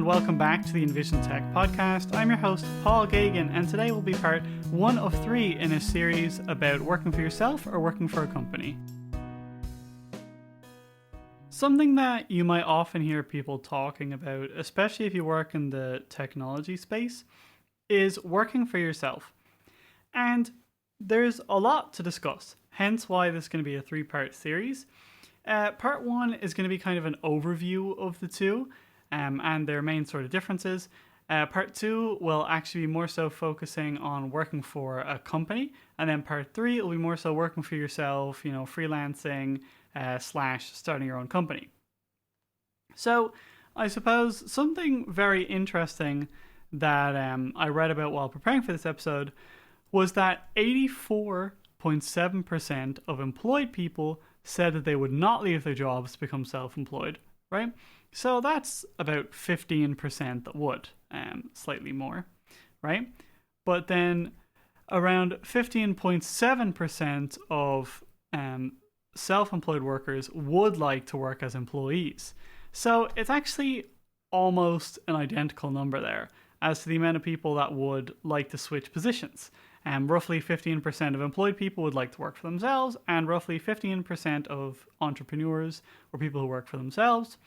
and welcome back to the Envisiontech podcast. I'm your host, Paul Gagan, and today will be part 1 of 3 in a series about working for yourself or working for a company. Something that you might often hear people talking about, especially if you work in the technology space, is working for yourself. And there's a lot to discuss, hence why this is going to be a 3-part series. Part 1 is going to be kind of an overview of the two and their main sort of differences. Part 2 will actually be more so focusing on working for a company. And then part 3 will be more so working for yourself, freelancing / starting your own company. So I suppose something very interesting that I read about while preparing for this episode was that 84.7% of employed people said that they would not leave their jobs to become self-employed, right? So that's about 15% that would, slightly more, right? But then around 15.7% of self-employed workers would like to work as employees. So it's actually almost an identical number there as to the amount of people that would like to switch positions. Roughly 15% of employed people would like to work for themselves, and roughly 15% of entrepreneurs or people who work for themselves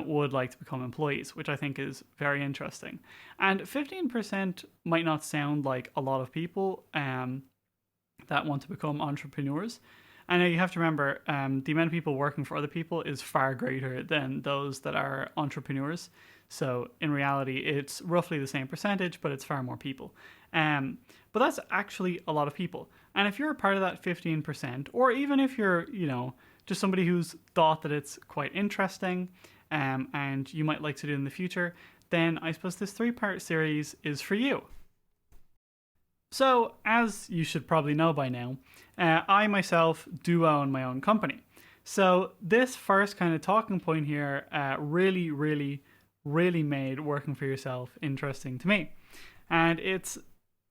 would like to become employees, which I think is very interesting. And 15% might not sound like a lot of people that want to become entrepreneurs. I know you have to remember the amount of people working for other people is far greater than those that are entrepreneurs. So in reality, it's roughly the same percentage, but it's far more people. But that's actually a lot of people. And if you're a part of that 15%, or even if you're, just somebody who's thought that it's quite interesting and you might like to do in the future, then I suppose this 3-part series is for you. So, as you should probably know by now, I myself do own my own company. So this first kind of talking point here really made working for yourself interesting to me. And it's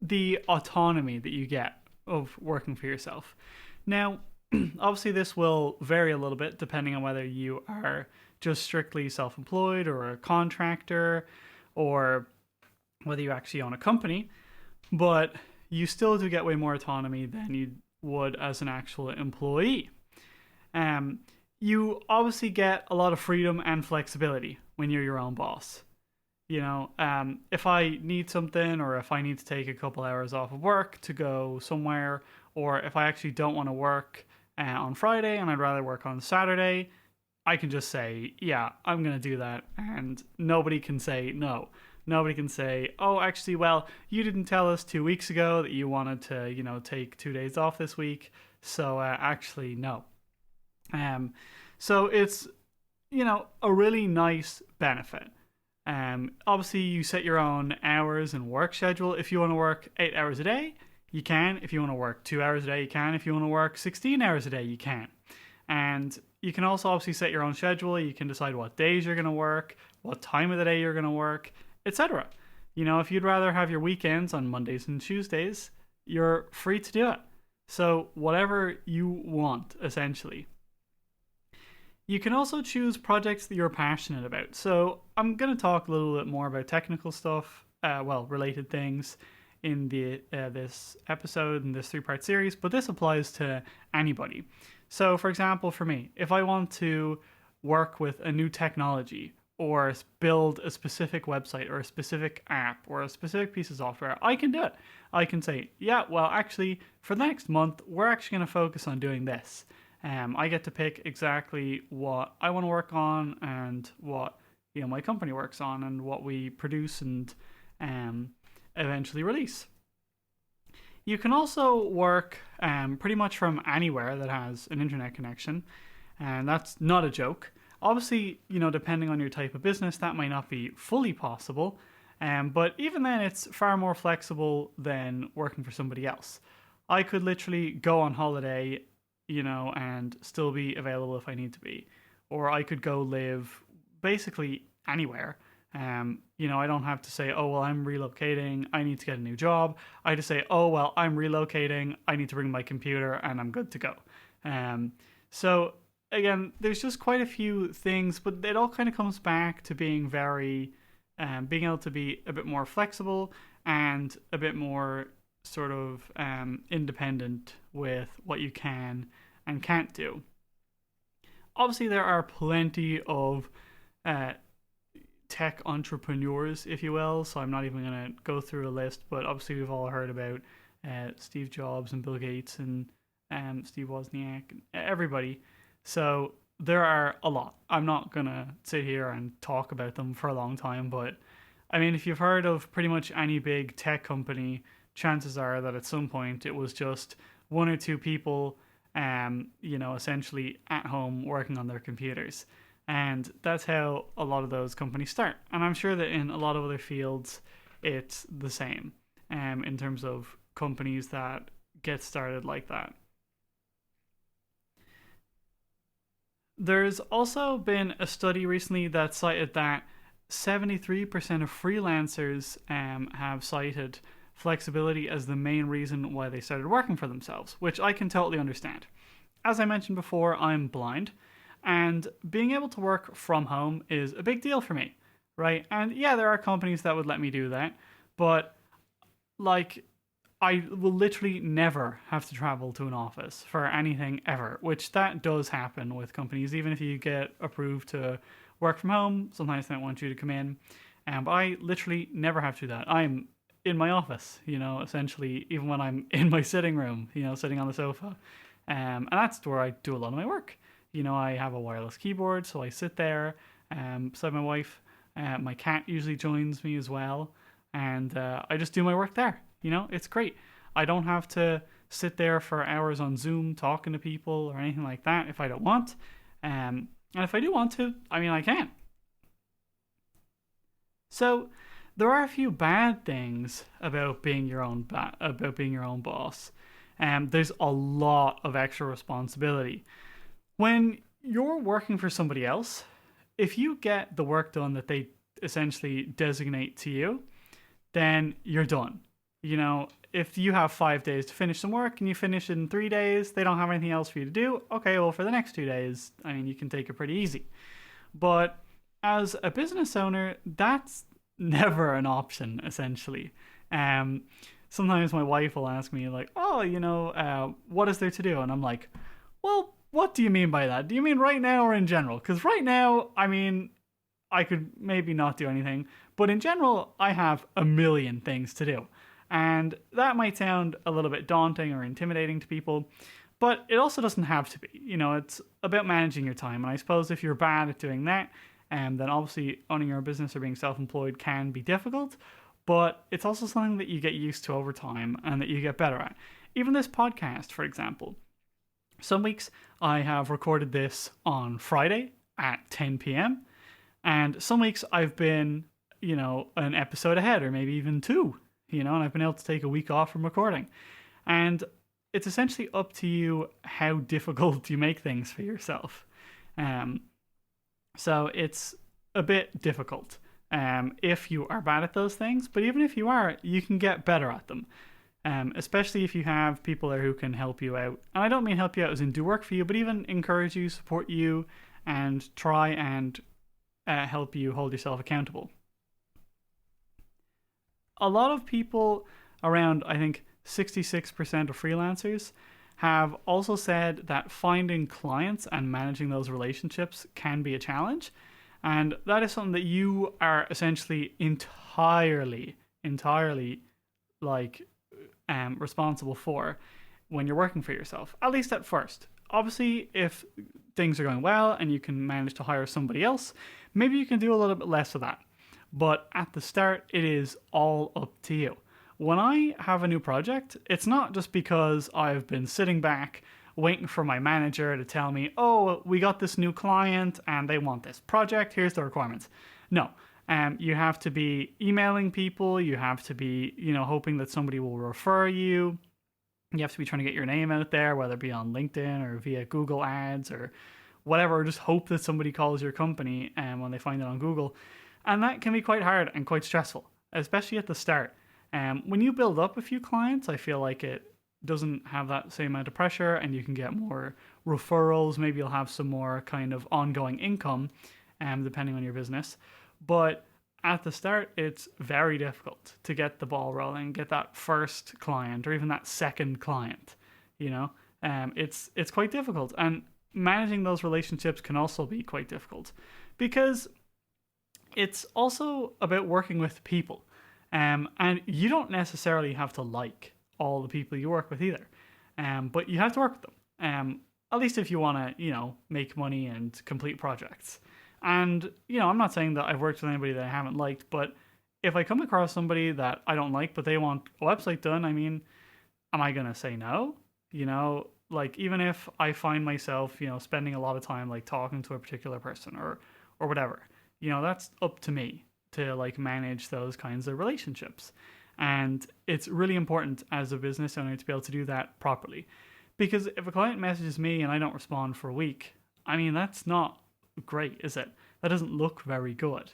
the autonomy that you get of working for yourself. Now, obviously this will vary a little bit depending on whether you are just strictly self-employed or a contractor or whether you actually own a company, but you still do get way more autonomy than you would as an actual employee. You obviously get a lot of freedom and flexibility when you're your own boss. If I need something, or if I need to take a couple hours off of work to go somewhere, or if I actually don't want to work on Friday and I'd rather work on Saturday, I can just say, yeah, I'm going to do that, and nobody can say no. Nobody can say, oh, actually, well, you didn't tell us 2 weeks ago that you wanted to, take 2 days off this week, so actually, no. So it's, a really nice benefit. Obviously, you set your own hours and work schedule. If you want to work 8 hours a day, you can. If you want to work 2 hours a day, you can. If you want to work 16 hours a day, you can. And you can also obviously set your own schedule. You can decide what days you're going to work, what time of the day you're going to work, etc. If you'd rather have your weekends on Mondays and Tuesdays, you're free to do it. So whatever you want, essentially. You can also choose projects that you're passionate about. So I'm going to talk a little bit more about technical stuff, related things in this episode in this 3-part series, but this applies to anybody. So for example, for me, if I want to work with a new technology or build a specific website or a specific app or a specific piece of software, I can do it. I can say, yeah, well, actually, for the next month, we're actually going to focus on doing this. I get to pick exactly what I want to work on and what my company works on and what we produce and eventually release. You can also work pretty much from anywhere that has an internet connection, and that's not a joke. Obviously, depending on your type of business, that might not be fully possible, but even then, it's far more flexible than working for somebody else. I could literally go on holiday and still be available if I need to be. Or I could go live basically anywhere. I don't have to say, oh, well, I'm relocating, I need to get a new job. I just say, oh, well, I'm relocating, I need to bring my computer, and I'm good to go. So, again, there's just quite a few things, but it all kind of comes back to being very being able to be a bit more flexible and a bit more sort of independent with what you can and can't do. Obviously, there are plenty of uh, tech entrepreneurs, if you will. So I'm not even going to go through a list, but obviously we've all heard about Steve Jobs and Bill Gates and Steve Wozniak, and everybody. So there are a lot. I'm not going to sit here and talk about them for a long time, but I mean, if you've heard of pretty much any big tech company, chances are that at some point it was just one or two people, essentially at home working on their computers. And that's how a lot of those companies start. And I'm sure that in a lot of other fields, it's the same in terms of companies that get started like that. There's also been a study recently that cited that 73% of freelancers have cited flexibility as the main reason why they started working for themselves, which I can totally understand. As I mentioned before, I'm blind, and being able to work from home is a big deal for me, right? And yeah, there are companies that would let me do that, but like I will literally never have to travel to an office for anything ever, which that does happen with companies. Even if you get approved to work from home, sometimes they don't want you to come in. But I literally never have to do that. I'm in my office, essentially, even when I'm in my sitting room, sitting on the sofa. And that's where I do a lot of my work. I have a wireless keyboard, so I sit there beside my wife. My cat usually joins me as well, and I just do my work there. It's great. I don't have to sit there for hours on Zoom talking to people or anything like that if I don't want. And if I do want to, I mean, I can. So there are a few bad things about being your own boss. There's a lot of extra responsibility. When you're working for somebody else, if you get the work done that they essentially designate to you, then you're done. If you have 5 days to finish some work and you finish in 3 days, they don't have anything else for you to do. Okay, well, for the next 2 days, I mean, you can take it pretty easy. But as a business owner, that's never an option, essentially. Um, Sometimes my wife will ask me, like, oh, what is there to do? And I'm like, well, what do you mean by that? Do you mean right now or in general? Because right now, I mean, I could maybe not do anything. But in general, I have a million things to do. And that might sound a little bit daunting or intimidating to people, but it also doesn't have to be. It's about managing your time. And I suppose if you're bad at doing that, then obviously owning your own business or being self-employed can be difficult, but it's also something that you get used to over time and that you get better at. Even this podcast, for example. Some weeks I have recorded this on Friday at 10 p.m. And some weeks I've been, an episode ahead or maybe even two, and I've been able to take a week off from recording. And it's essentially up to you how difficult you make things for yourself. So it's a bit difficult if you are bad at those things. But even if you are, you can get better at them. Especially if you have people there who can help you out. And I don't mean help you out as in do work for you, but even encourage you, support you, and try and help you hold yourself accountable. A lot of people, around I think 66% of freelancers, have also said that finding clients and managing those relationships can be a challenge. And that is something that you are essentially entirely like responsible for when you're working for yourself, at least at first. Obviously, if things are going well and you can manage to hire somebody else, maybe you can do a little bit less of that. But at the start, it is all up to you. When I have a new project, it's not just because I've been sitting back waiting for my manager to tell me, oh, we got this new client and they want this project, here's the requirements. No, you have to be emailing people, you have to be, hoping that somebody will refer you. You have to be trying to get your name out there, whether it be on LinkedIn or via Google Ads or whatever, or just hope that somebody calls your company when they find it on Google. And that can be quite hard and quite stressful, especially at the start. When you build up a few clients, I feel like it doesn't have that same amount of pressure and you can get more referrals. Maybe you'll have some more kind of ongoing income, depending on your business. But at the start, it's very difficult to get the ball rolling, get that first client or even that second client. You know, it's quite difficult, and managing those relationships can also be quite difficult because it's also about working with people, and you don't necessarily have to like all the people you work with either, but you have to work with them. At least if you want to, make money and complete projects. And, I'm not saying that I've worked with anybody that I haven't liked, but if I come across somebody that I don't like, but they want a website done, I mean, am I going to say no? Like even if I find myself, spending a lot of time like talking to a particular person or whatever, that's up to me to like manage those kinds of relationships. And it's really important as a business owner to be able to do that properly. Because if a client messages me and I don't respond for a week, I mean, that's not great, is it? That doesn't look very good.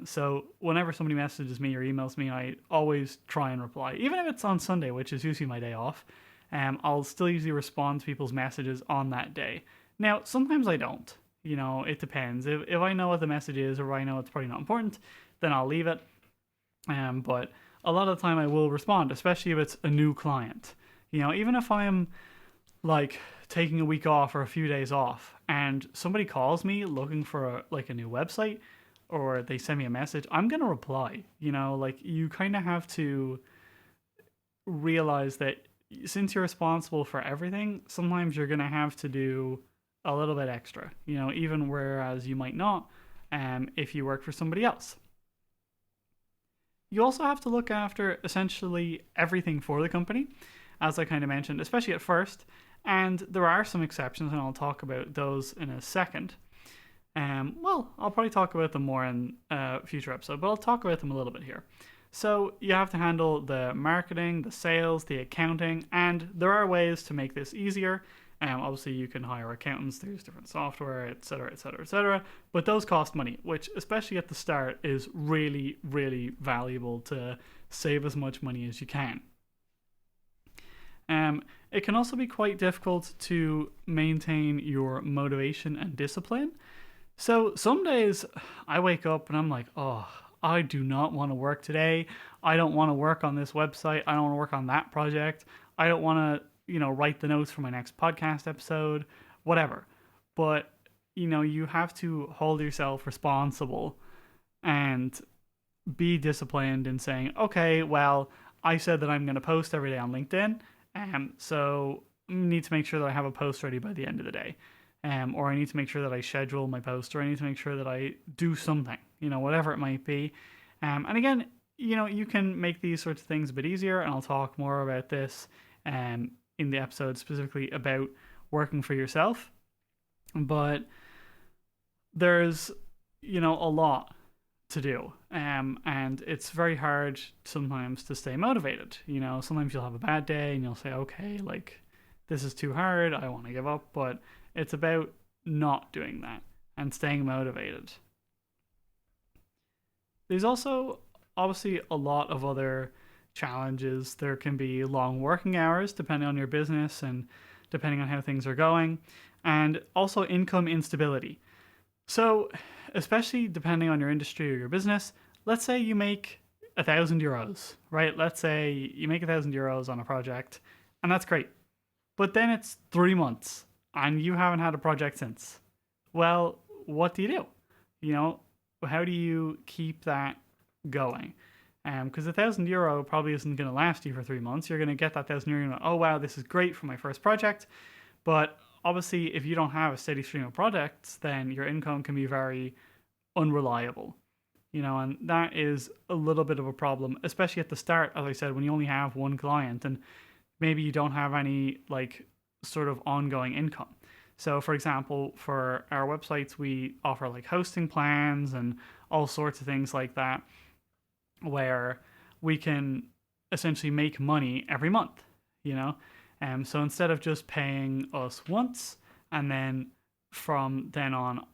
So whenever somebody messages me or emails me, I always try and reply. Even if it's on Sunday, which is usually my day off, I'll still usually respond to people's messages on that day. Now, sometimes I don't. It depends. If I know what the message is or I know it's probably not important, then I'll leave it. But a lot of the time I will respond, especially if it's a new client. Even if I'm like taking a week off or a few days off and somebody calls me looking for a new website or they send me a message, I'm going to reply. Like you kind of have to realize that since you're responsible for everything, sometimes you're going to have to do a little bit extra, even whereas you might not if you work for somebody else. You also have to look after essentially everything for the company, as I kind of mentioned, especially at first. And there are some exceptions, and I'll talk about those in a second. I'll probably talk about them more in a future episode, but I'll talk about them a little bit here. So you have to handle the marketing, the sales, the accounting, and there are ways to make this easier. Obviously, you can hire accountants, there's different software, etc., etc., etc., but those cost money, which, especially at the start, is really, really valuable to save as much money as you can. It can also be quite difficult to maintain your motivation and discipline. So some days I wake up and I'm like, oh, I do not want to work today. I don't want to work on this website. I don't want to work on that project. I don't want to, write the notes for my next podcast episode, whatever. But, you have to hold yourself responsible and be disciplined in saying, okay, well, I said that I'm going to post every day on LinkedIn. So I need to make sure that I have a post ready by the end of the day. Or I need to make sure that I schedule my post, or I need to make sure that I do something, whatever it might be. And again, you can make these sorts of things a bit easier, and I'll talk more about this in the episode specifically about working for yourself. But there's, a lot to do. And it's very hard sometimes to stay motivated. Sometimes you'll have a bad day and you'll say, okay, like this is too hard, I want to give up. But it's about not doing that and staying motivated. There's also obviously a lot of other challenges. There can be long working hours depending on your business and depending on how things are going, and also income instability. So, especially depending on your industry or your business, let's say you make €1,000, right? Let's say you make €1,000 on a project, and that's great. But then it's 3 months and you haven't had a project since. Well, what do you do? How do you keep that going? Because €1,000 probably isn't going to last you for 3 months. You're going to get that €1,000 and go, oh wow, this is great for my first project. But obviously, if you don't have a steady stream of projects, then your income can be very unreliable. And that is a little bit of a problem, especially at the start, as I said, when you only have one client and maybe you don't have any sort of ongoing income. So for example, for our websites, we offer hosting plans and all sorts of things like that, where we can essentially make money every month, so instead of just paying us once and then from then on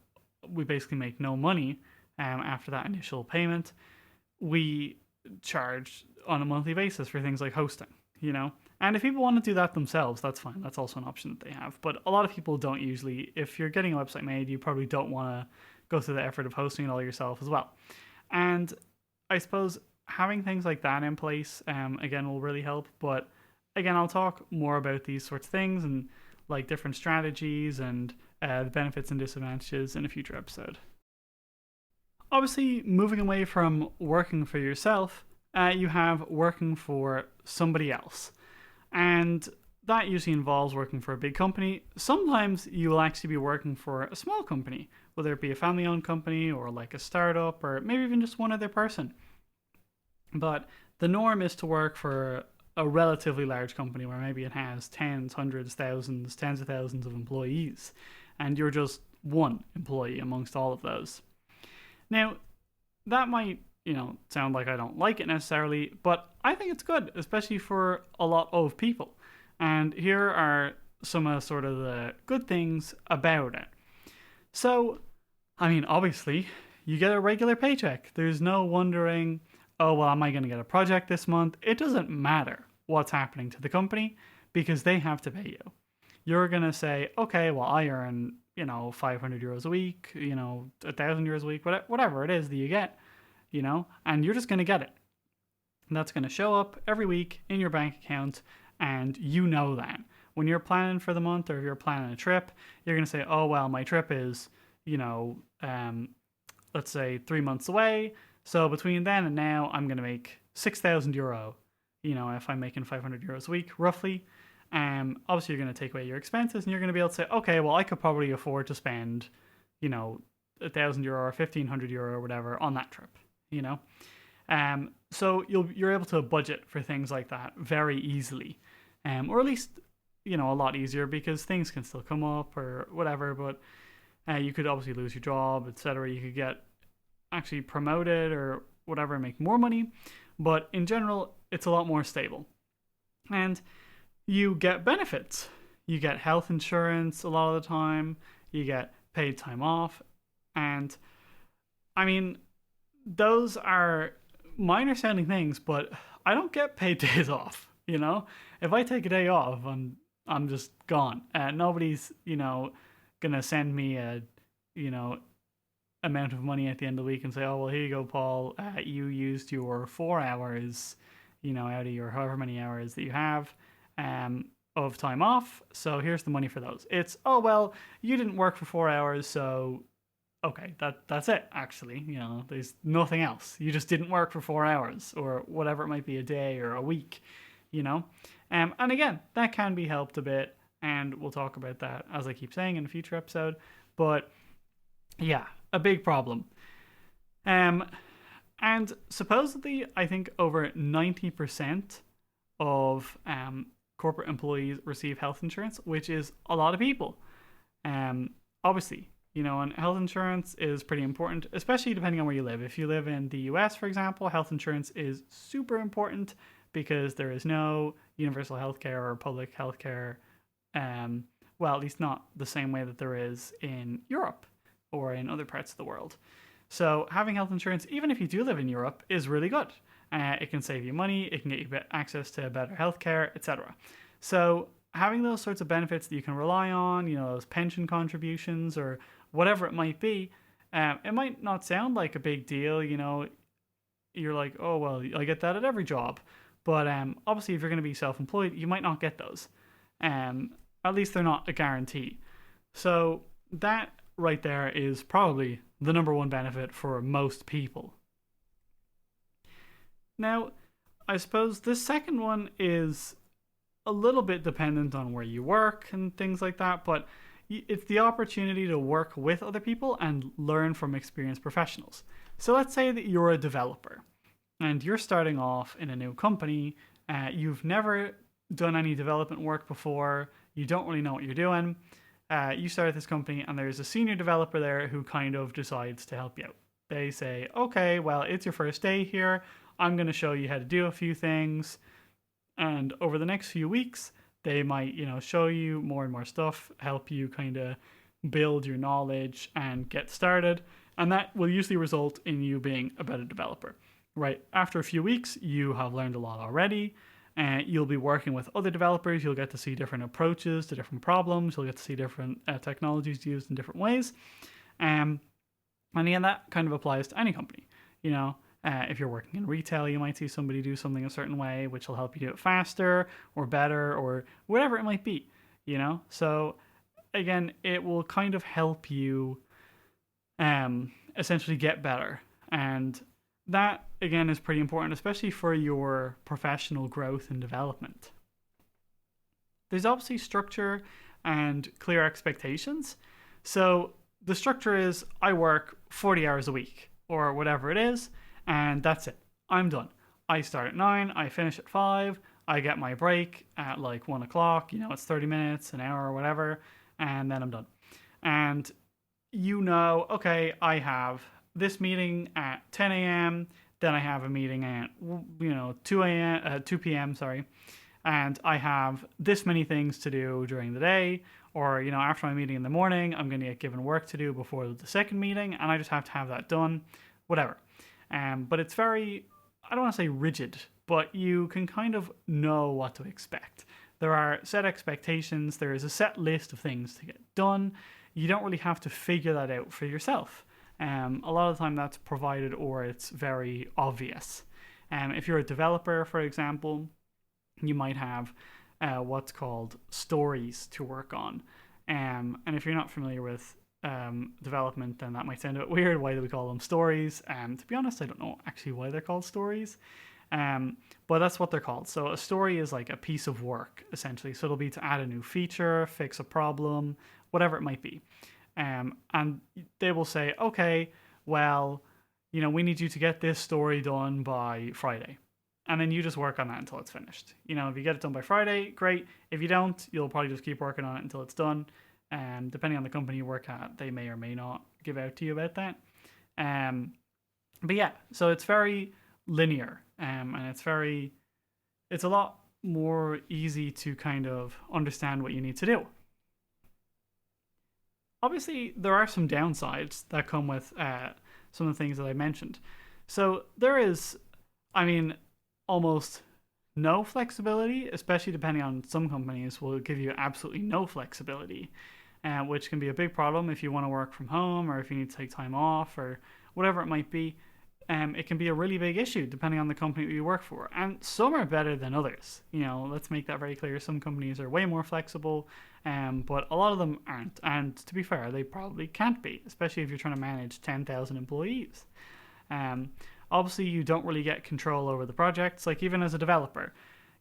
we basically make no money after that initial payment, we charge on a monthly basis for things like hosting, And if people want to do that themselves, that's fine. That's also an option that they have. But a lot of people don't usually. If you're getting a website made, you probably don't want to go through the effort of hosting it all yourself as well. And I suppose having things like that in place, again, will really help. But again, I'll talk more about these sorts of things and like different strategies and the benefits and disadvantages in a future episode. Obviously, moving away from working for yourself, you have working for somebody else. And that usually involves working for a big company. Sometimes you will actually be working for a small company, whether it be a family owned company or like a startup or maybe even just one other person. But the norm is to work for a relatively large company where maybe it has tens, hundreds, thousands, tens of thousands of employees, and you're just one employee amongst all of those. Now, that might, sound like I don't like it necessarily, but I think it's good, especially for a lot of people. And here are some of sort of the good things about it. So, obviously, you get a regular paycheck. There's no wondering, oh, well, am I going to get a project this month? It doesn't matter what's happening to the company because they have to pay you. You're going to say, okay, well, I earn, 500 euros a week, 1,000 euros a week, whatever it is that you get, and you're just going to get it. And that's going to show up every week in your bank account, and you know that. When you're planning for the month or if you're planning a trip, you're going to say, oh, well, my trip is, let's say 3 months away. So between then and now, I'm going to make 6,000 euro, if I'm making 500 euros a week, roughly. Obviously, you're going to take away your expenses and you're going to be able to say, okay, well, I could probably afford to spend, 1,000 euro or 1,500 euro or whatever on that trip, So you're able to budget for things like that very easily, or at least, a lot easier because things can still come up or whatever, but you could obviously lose your job, etc. You could get actually promoted or whatever and make more money, but in general, it's a lot more stable. And you get benefits. You get health insurance a lot of the time. You get paid time off. And those are minor sounding things, but I don't get paid days off. If I take a day off, I'm just gone. Nobody's gonna send me a amount of money at the end of the week and say, oh well, here you go, Paul. You used your 4 hours, out of your however many hours that you have. Of time off, so here's the money for those. It's, oh well, you didn't work for 4 hours, so okay, that's it. Actually, there's nothing else. You just didn't work for 4 hours, or whatever it might be, a day or a week, And again, that can be helped a bit, and we'll talk about that as I keep saying in a future episode. But yeah, a big problem. And supposedly, I think over 90% of corporate employees receive health insurance, which is a lot of people. Obviously, and health insurance is pretty important, especially depending on where you live. If you live in the US, for example, health insurance is super important because there is no universal healthcare or public healthcare. Well, at least not the same way that there is in Europe or in other parts of the world. So having health insurance, even if you do live in Europe, is really good. It can save you money, it can get you access to better healthcare, etc. So having those sorts of benefits that you can rely on, those pension contributions or whatever it might be, it might not sound like a big deal. You're like, oh well, I get that at every job, but obviously if you're going to be self-employed, you might not get those. At least they're not a guarantee. So that right there is probably the number one benefit for most people. Now, I suppose the second one is a little bit dependent on where you work and things like that, but it's the opportunity to work with other people and learn from experienced professionals. So let's say that you're a developer and you're starting off in a new company. You've never done any development work before. You don't really know what you're doing. You start at this company and there's a senior developer there who kind of decides to help you out. They say, okay, well, it's your first day here. I'm going to show you how to do a few things. And over the next few weeks, they might, show you more and more stuff, help you kind of build your knowledge and get started. And that will usually result in you being a better developer, right? After a few weeks, you have learned a lot already. And you'll be working with other developers. You'll get to see different approaches to different problems. You'll get to see different technologies used in different ways. And again, that kind of applies to any company. You know, if you're working in retail, you might see somebody do something a certain way, which will help you do it faster or better or whatever it might be, you know? So again, it will kind of help you essentially get better. And that, again, is pretty important, especially for your professional growth and development. There's obviously structure and clear expectations. So the structure is I work 40 hours a week or whatever it is, and that's it. I'm done. I start at 9, I finish at 5, I get my break at like 1 o'clock, it's 30 minutes, an hour, or whatever, and then I'm done. And okay, I have this meeting at 10 a.m., then I have a meeting at 2 p.m., sorry, and I have this many things to do during the day, or after my meeting in the morning, I'm going to get given work to do before the second meeting, and I just have to have that done, whatever. But it's very, I don't want to say rigid, but you can kind of know what to expect. There are set expectations, there is a set list of things to get done. You don't really have to figure that out for yourself. A lot of the time that's provided, or it's very obvious. If you're a developer, for example, you might have what's called stories to work on. And if you're not familiar with development, then that might sound a bit weird. Why do we call them stories? To be honest, I don't know actually why they're called stories. But that's what they're called. So a story is like a piece of work, essentially. So it'll be to add a new feature, fix a problem, whatever it might be. And they will say, okay, well, we need you to get this story done by Friday. And then you just work on that until it's finished. If you get it done by Friday, great. If you don't, you'll probably just keep working on it until it's done. Depending on the company you work at, they may or may not give out to you about that. But yeah, so it's very linear, and it's a lot more easy to kind of understand what you need to do. Obviously, there are some downsides that come with some of the things that I mentioned. So there is, almost no flexibility, especially depending on some companies will give you absolutely no flexibility, which can be a big problem if you want to work from home or if you need to take time off or whatever it might be. It can be a really big issue depending on the company that you work for. And some are better than others. Let's make that very clear. Some companies are way more flexible, but a lot of them aren't. And to be fair, they probably can't be, especially if you're trying to manage 10,000 employees. Obviously, you don't really get control over the projects. Like even as a developer,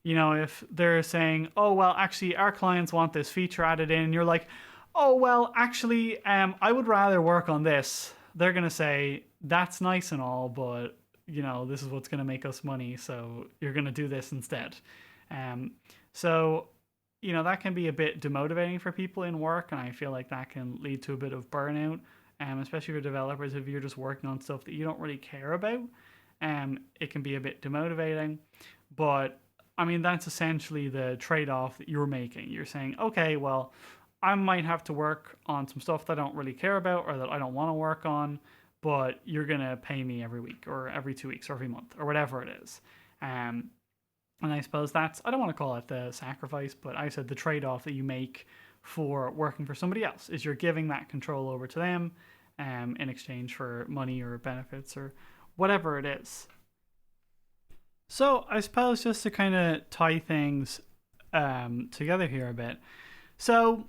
if they're saying, oh, well, actually, our clients want this feature added in, and you're like, oh, well, actually, I would rather work on this. They're going to say, that's nice and all, but, this is what's going to make us money, so you're going to do this instead. So, that can be a bit demotivating for people in work, and I feel like that can lead to a bit of burnout, especially for developers if you're just working on stuff that you don't really care about. It can be a bit demotivating, but, that's essentially the trade-off that you're making. You're saying, okay, well, I might have to work on some stuff that I don't really care about or that I don't want to work on, but you're going to pay me every week or every 2 weeks or every month or whatever it is. And I suppose that's, I don't want to call it the sacrifice, but I said the trade-off that you make for working for somebody else is you're giving that control over to them in exchange for money or benefits or whatever it is. So I suppose just to kind of tie things together here a bit. So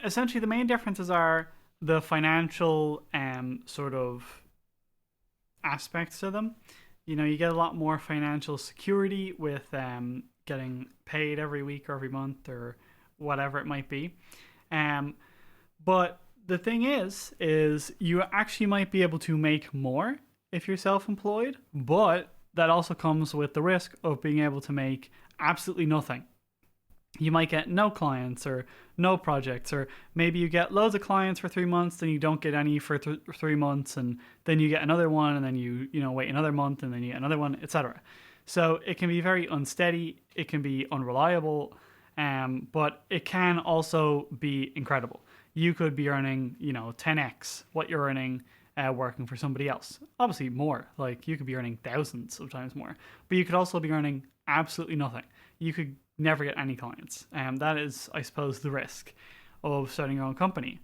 essentially the main differences are the financial sort of aspects to them. You get a lot more financial security with getting paid every week or every month or whatever it might be. But the thing is you actually might be able to make more if you're self-employed, but that also comes with the risk of being able to make absolutely nothing. You might get no clients or no projects, or maybe you get loads of clients for 3 months, then you don't get any for 3 months, and then you get another one, and then you wait another month, and then you get another one, etc. So it can be very unsteady, it can be unreliable, but it can also be incredible. You could be earning 10x what you're earning working for somebody else. Obviously more, like you could be earning thousands of times more, but you could also be earning absolutely nothing. You could never get any clients. That is, I suppose, the risk of starting your own company.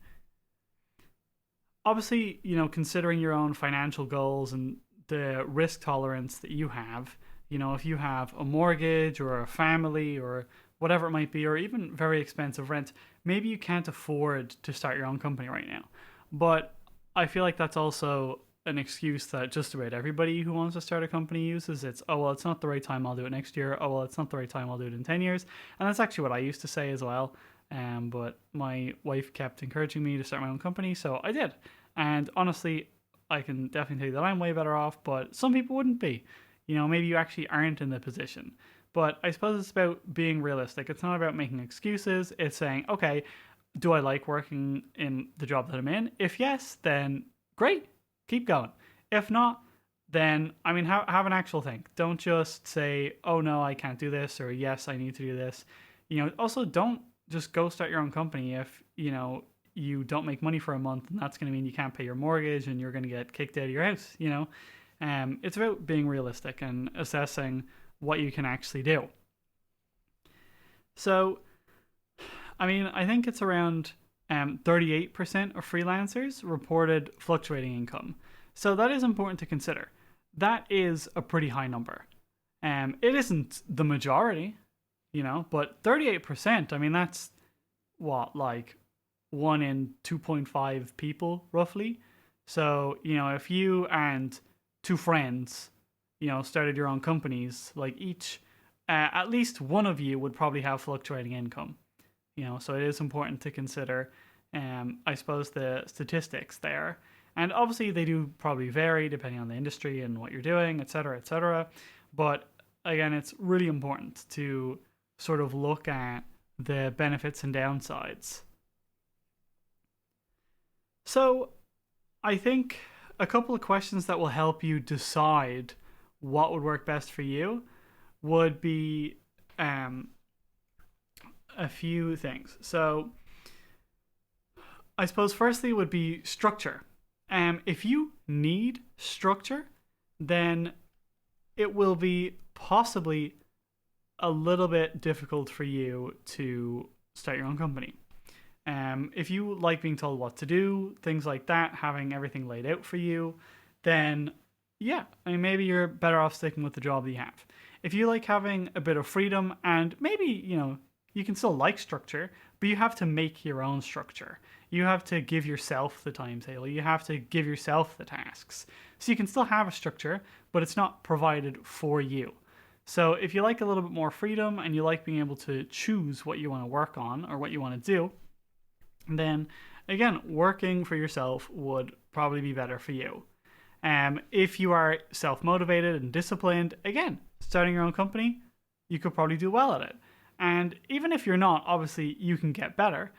Obviously, considering your own financial goals and the risk tolerance that you have. You know, if you have a mortgage or a family or whatever it might be, or even very expensive rent, maybe you can't afford to start your own company right now. But I feel like that's also an excuse that just about everybody who wants to start a company uses. It's, oh, well, it's not the right time, I'll do it next year. Oh, well, it's not the right time, I'll do it in 10 years. And that's actually what I used to say as well. But my wife kept encouraging me to start my own company, so I did. And honestly, I can definitely tell you that I'm way better off, but some people wouldn't be. You know, maybe you actually aren't in the position. But I suppose it's about being realistic. It's not about making excuses. It's saying, okay, do I like working in the job that I'm in? If yes, then great, keep going. If not, then, I mean, have an actual think. Don't just say, oh no, I can't do this, or yes, I need to do this. You know, also don't just go start your own company if, you know, you don't make money for a month, and that's going to mean you can't pay your mortgage and you're going to get kicked out of your house, you know? It's about being realistic and assessing what you can actually do. So, I mean, I think it's around 38% of freelancers reported fluctuating income. So that is important to consider. That is a pretty high number. It isn't the majority, you know, but 38%, I mean, that's what, like 1 in 2.5 people, roughly. So, you know, if you and two friends, you know, started your own companies, like each, at least one of you would probably have fluctuating income. You know, so it is important to consider, I suppose, the statistics there. And obviously they do probably vary depending on the industry and what you're doing, et cetera, et cetera. But again, it's really important to sort of look at the benefits and downsides. So I think a couple of questions that will help you decide what would work best for you would be a few things. So I suppose firstly would be structure. If you need structure, then it will be possibly a little bit difficult for you to start your own company. If you like being told what to do, things like that, having everything laid out for you, then yeah, I mean, maybe you're better off sticking with the job that you have. If you like having a bit of freedom and maybe, you know, you can still like structure, but you have to make your own structure. You have to give yourself the timetable. You have to give yourself the tasks. So you can still have a structure, but it's not provided for you. So if you like a little bit more freedom and you like being able to choose what you want to work on or what you want to do, then again, working for yourself would probably be better for you. If you are self-motivated and disciplined, again, starting your own company, you could probably do well at it. And even if you're not, obviously you can get better.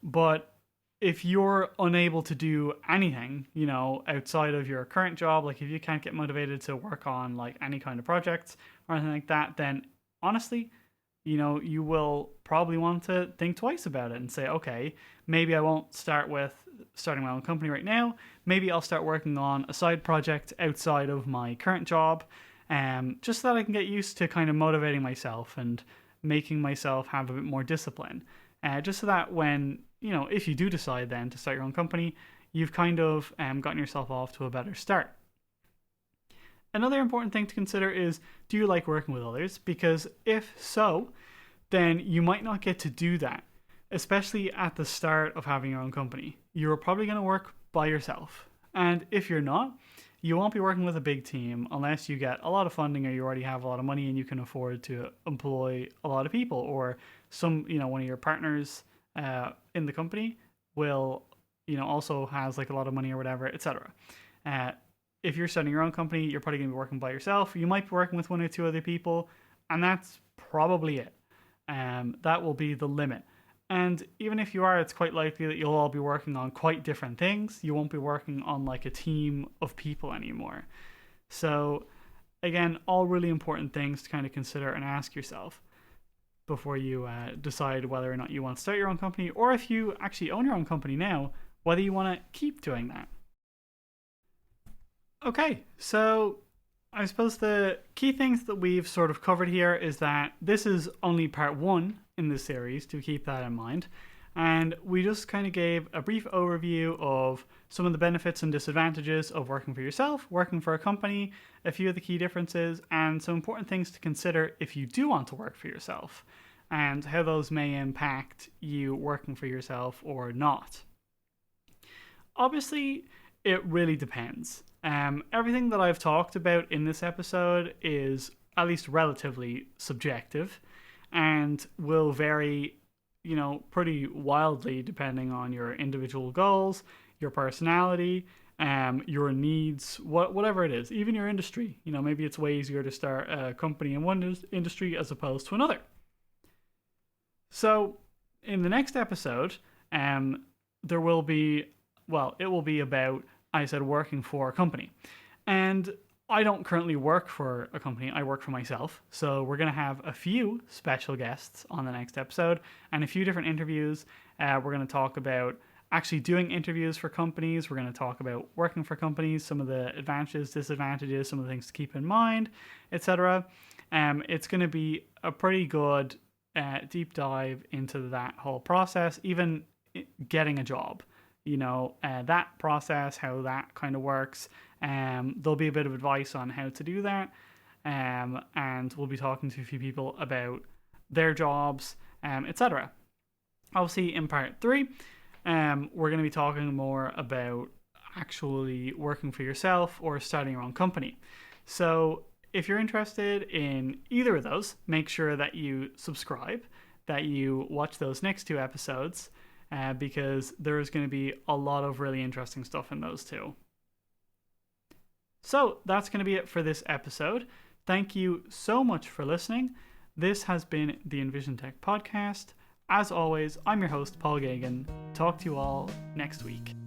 But if you're unable to do anything, you know, outside of your current job, like if you can't get motivated to work on like any kind of projects or anything like that, then honestly, you know, you will probably want to think twice about it and say, okay, maybe I won't start with starting my own company right now. Maybe I'll start working on a side project outside of my current job, just so that I can get used to kind of motivating myself and making myself have a bit more discipline. Just so that when, you know, if you do decide then to start your own company, you've kind of gotten yourself off to a better start. Another important thing to consider is, do you like working with others? Because if so, then you might not get to do that, especially at the start of having your own company. You're probably going to work by yourself. And if you're not, you won't be working with a big team unless you get a lot of funding or you already have a lot of money and you can afford to employ a lot of people, or some, you know, one of your partners in the company will, you know, also has like a lot of money or whatever, etc. If you're starting your own company, you're probably going to be working by yourself. You might be working with 1 or 2 other people, and that's probably it. That will be the limit. And even if you are, it's quite likely that you'll all be working on quite different things. You won't be working on like a team of people anymore. So again, all really important things to kind of consider and ask yourself before you decide whether or not you want to start your own company, or if you actually own your own company now, whether you want to keep doing that. Okay, so I suppose the key things that we've sort of covered here is that this is only part 1 in this series, to keep that in mind. And we just kind of gave a brief overview of some of the benefits and disadvantages of working for yourself, working for a company, a few of the key differences, and some important things to consider if you do want to work for yourself, and how those may impact you working for yourself or not. Obviously, it really depends. Everything that I've talked about in this episode is at least relatively subjective and will vary, pretty wildly depending on your individual goals, your personality, your needs, whatever it is, even your industry. Maybe it's way easier to start a company in one industry as opposed to another. So, in the next episode, there will be, it will be about, I said, working for a company. And I don't currently work for a company, I work for myself. So we're going to have a few special guests on the next episode and a few different interviews. We're going to talk about actually doing interviews for companies. We're going to talk about working for companies, some of the advantages, disadvantages, some of the things to keep in mind, etc. It's going to be a pretty good deep dive into that whole process, even getting a job. That process, how that kind of works. There'll be a bit of advice on how to do that. And we'll be talking to a few people about their jobs, etc. Obviously, in part 3, we're going to be talking more about actually working for yourself or starting your own company. So if you're interested in either of those, make sure that you subscribe, that you watch those next 2 episodes, because there's going to be a lot of really interesting stuff in those too. So that's going to be it for this episode. Thank you so much for listening. This has been the Envisiontech podcast. As always, I'm your host, Paul Gagan. Talk to you all next week.